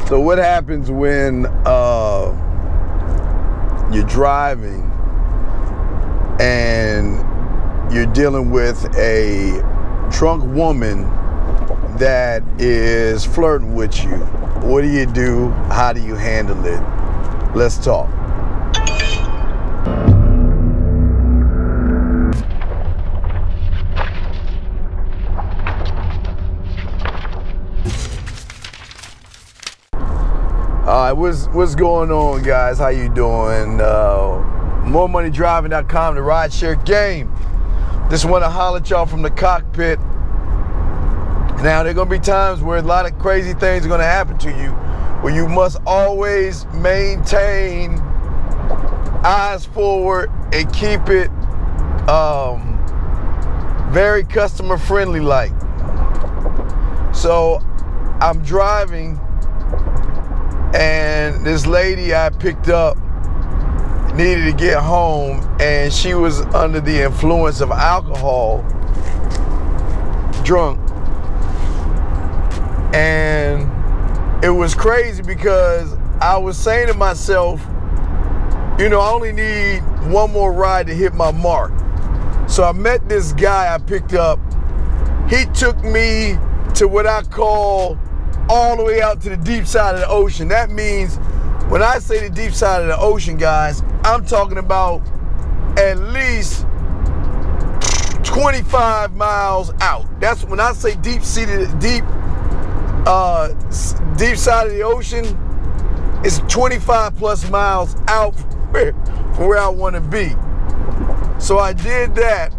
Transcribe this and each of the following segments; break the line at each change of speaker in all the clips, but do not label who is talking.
So what happens when you're driving and you're dealing with a drunk woman that is flirting with you? What do you do? How do you handle it? Let's talk. All right, what's going on, guys? How you doing? MoreMoneyDriving.com, the rideshare game. Just want to holler at y'all from the cockpit. Now, there are going to be times where a lot of crazy things are going to happen to you, where you must always maintain eyes forward and keep it very customer friendly like. So I'm driving, and this lady I picked up needed to get home, and she was under the influence of alcohol, drunk. And it was crazy because I was saying to myself, you know, I only need one more ride to hit my mark. So I met this guy I picked up. He took me to what I call all the way out to the deep side of the ocean. That means when I say the deep side of the ocean, guys, I'm talking about at least 25 miles out. That's when I say deep side of the ocean. It's 25 plus miles out from where I want to be. So I did that,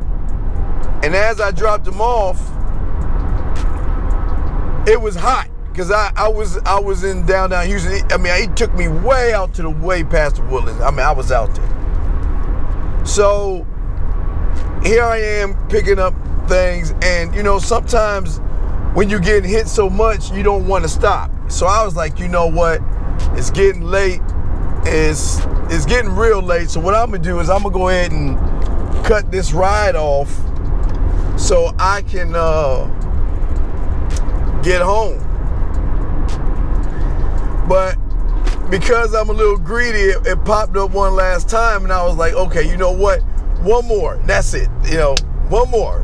and as I dropped him off, it was hot. Because I was in downtown Houston. I mean, he took me way out to the way past the Woodlands. I mean, I was out there. So here I am picking up things, and you know, sometimes when you're getting hit so much, you don't want to stop. So I was like, you know what? It's getting late. It's getting real late. So what I'm gonna do is I'm gonna go ahead and cut this ride off so I can get home. But because I'm a little greedy, it popped up one last time, and I was like, okay, you know what? One more, that's it. You know, one more,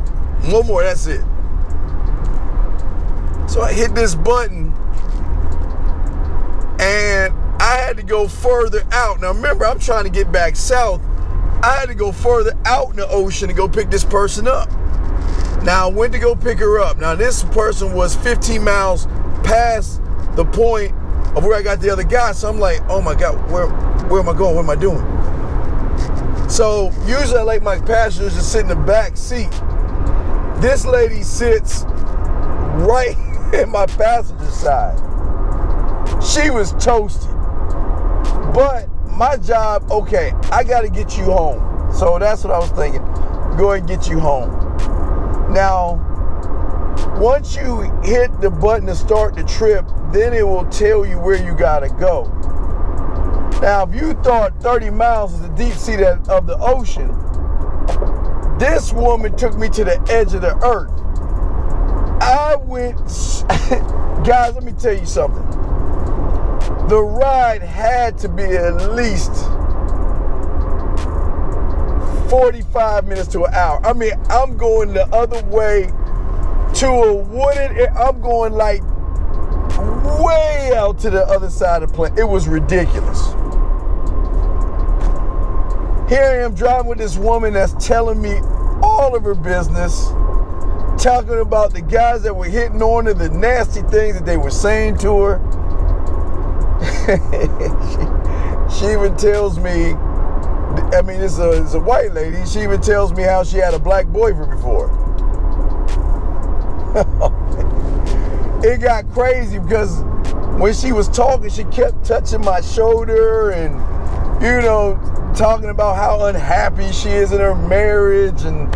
that's it. So I hit this button, and I had to go further out. Now remember, I'm trying to get back south. I had to go further out in the ocean to go pick this person up. Now I went to go pick her up. Now this person was 15 miles past the point of where I got the other guy. So I'm like, oh my God, where am I going? What am I doing? So usually I like my passengers to sit in the back seat. This lady sits right in my passenger side. She was toasted. But my job, okay, I got to get you home. So that's what I was thinking. Go ahead and get you home. Now, once you hit the button to start the trip, then it will tell you where you gotta go. Now, if you thought 30 miles is the deep sea of the ocean, this woman took me to the edge of the earth. I went, guys, let me tell you something. The ride had to be at least 45 minutes to an hour. I mean, I'm going the other way to a wooded, I'm going like way out to the other side of the planet. It was ridiculous. Here I am driving with this woman that's telling me all of her business, talking about the guys that were hitting on her, the nasty things that they were saying to her. she even tells me, I mean, it's a white lady, she even tells me how she had a black boyfriend before. It got crazy because when she was talking, she kept touching my shoulder and, you know, talking about how unhappy she is in her marriage. And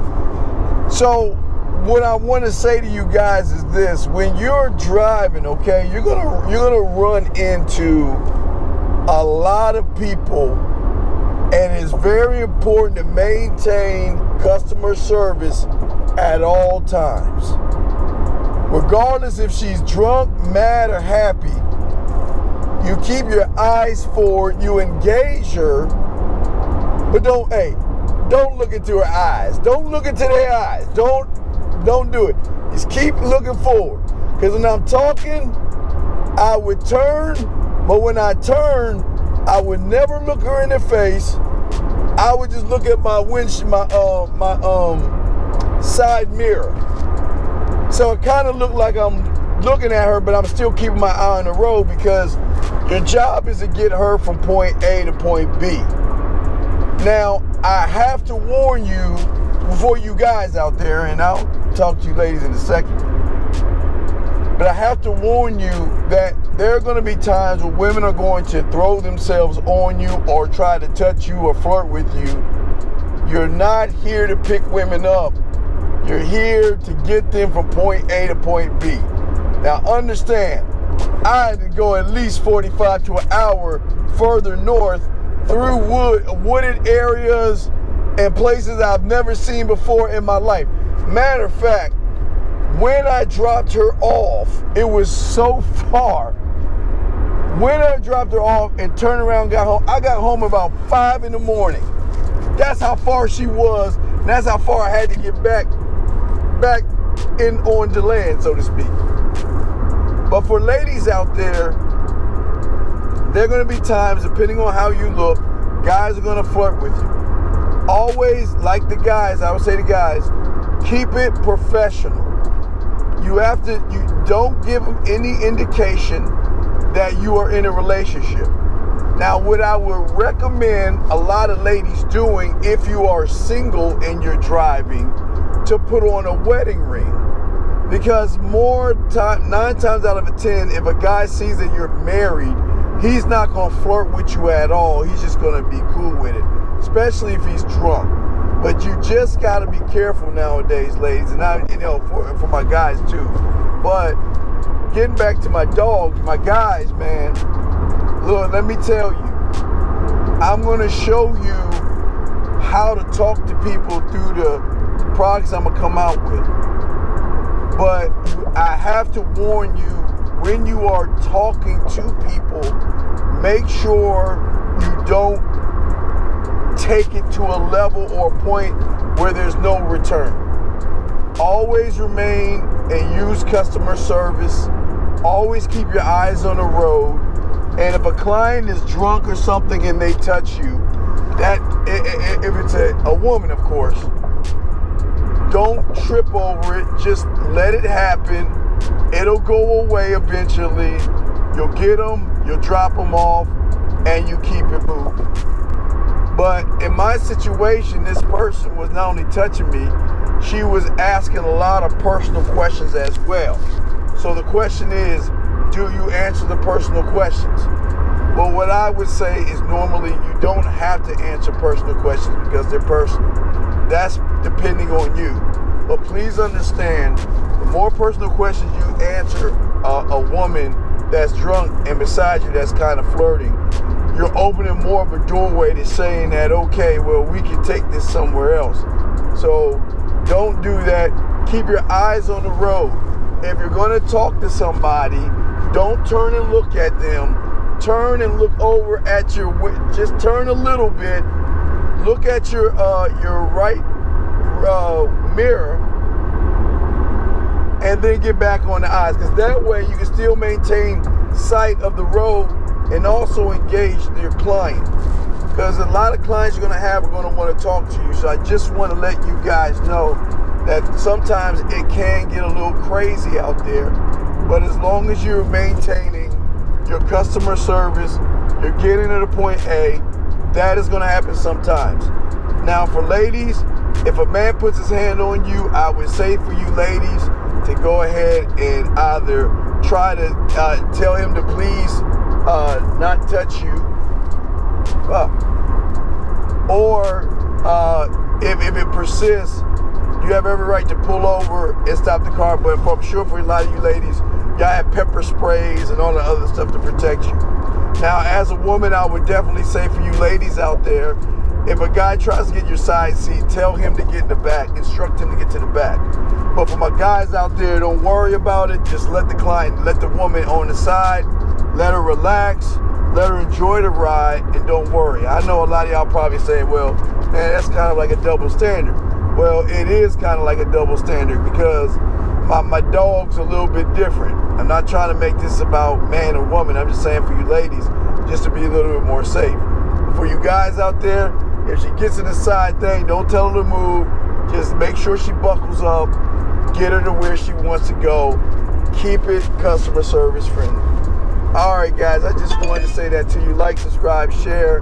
so what I want to say to you guys is this: when you're driving, okay, you're gonna run into a lot of people, and it's very important to maintain customer service at all times. Regardless if she's drunk, mad, or happy, You keep your eyes forward, you engage her, but don't look into her eyes. Don't look into their eyes. Don't do it. Just keep looking forward. Because when I'm talking, I would turn, but when I turn, I would never look her in the face. I would just look at my side mirror. So it kind of looked like I'm looking at her, but I'm still keeping my eye on the road, because your job is to get her from point A to point B. Now, I have to warn you, before you guys out there, and I'll talk to you ladies in a second, but I have to warn you that there are going to be times where women are going to throw themselves on you or try to touch you or flirt with you. You're not here to pick women up. You're here to get them from point A to point B. Now understand, I had to go at least 45 to an hour further north through wooded areas and places I've never seen before in my life. Matter of fact, when I dropped her off, it was so far. When I dropped her off and turned around, got home, I got home about 5 in the morning. That's how far she was, and that's how far I had to get back in on the land, so to speak. But for ladies out there, there are going to be times, depending on how you look, guys are going to flirt with you. Always, like the guys, I would say to guys, keep it professional. You don't give them any indication that you are in a relationship. Now, what I would recommend a lot of ladies doing, if you are single and you're driving, to put on a wedding ring. Because 9 times out of 10, if a guy sees that you're married, he's not going to flirt with you at all. He's just going to be cool with it, especially if he's drunk. But you just got to be careful nowadays, ladies, and for my guys too. But getting back to my dogs, my guys, man, look, let me tell you, I'm going to show you how to talk to people through the products I'm going to come out with. But I have to warn you, when you are talking to people, make sure you don't take it to a level or a point where there's no return. Always remain and use customer service. Always keep your eyes on the road. And if a client is drunk or something and they touch you, that if it's a woman, of course, don't trip over it. Just let it happen. It'll go away eventually. You'll get them, you'll drop them off, and you keep it moving. But in my situation, this person was not only touching me, she was asking a lot of personal questions as well. So the question is, do you answer the personal questions? Well, what I would say is normally you don't have to answer personal questions because they're personal. That's depending on you. But please understand, the more personal questions you answer a woman that's drunk and beside you that's kind of flirting, you're opening more of a doorway to saying that, okay, well, we can take this somewhere else. So don't do that. Keep your eyes on the road. If you're going to talk to somebody, don't turn and look at them. Turn and look over at just turn a little bit. Look at your right mirror, and then get back on the eyes, because that way you can still maintain sight of the road and also engage your client, because a lot of clients you're going to have are going to want to talk to you. So I just want to let you guys know that sometimes it can get a little crazy out there, but as long as you're maintaining your customer service, you're getting to the point A, that is going to happen sometimes. Now for ladies, if a man puts his hand on you, I would say for you ladies to go ahead and either try to tell him to please not touch you, or if it persists, you have every right to pull over and stop the car. But I'm sure for a lot of you ladies, y'all have pepper sprays and all the other stuff to protect you. Now, as a woman, I would definitely say for you ladies out there, if a guy tries to get your side seat, tell him to get in the back. Instruct him to get to the back. But for my guys out there, don't worry about it. Just let the woman on the side let her relax, let her enjoy the ride, and don't worry. I know a lot of y'all probably saying, well, man, that's kind of like a double standard. Well, it is kind of like a double standard because my dog's a little bit different. I'm not trying to make this about man or woman. I'm just saying for you ladies, just to be a little bit more safe. For you guys out there, if she gets in the side thing, don't tell her to move. Just make sure she buckles up. Get her to where she wants to go. Keep it customer service friendly. All right, guys, I just wanted to say that to you. Like, subscribe, share.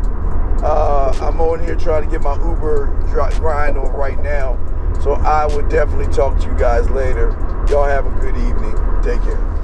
I'm on here trying to get my Uber grind on right now. So I would definitely talk to you guys later. Y'all have a good evening. Take care.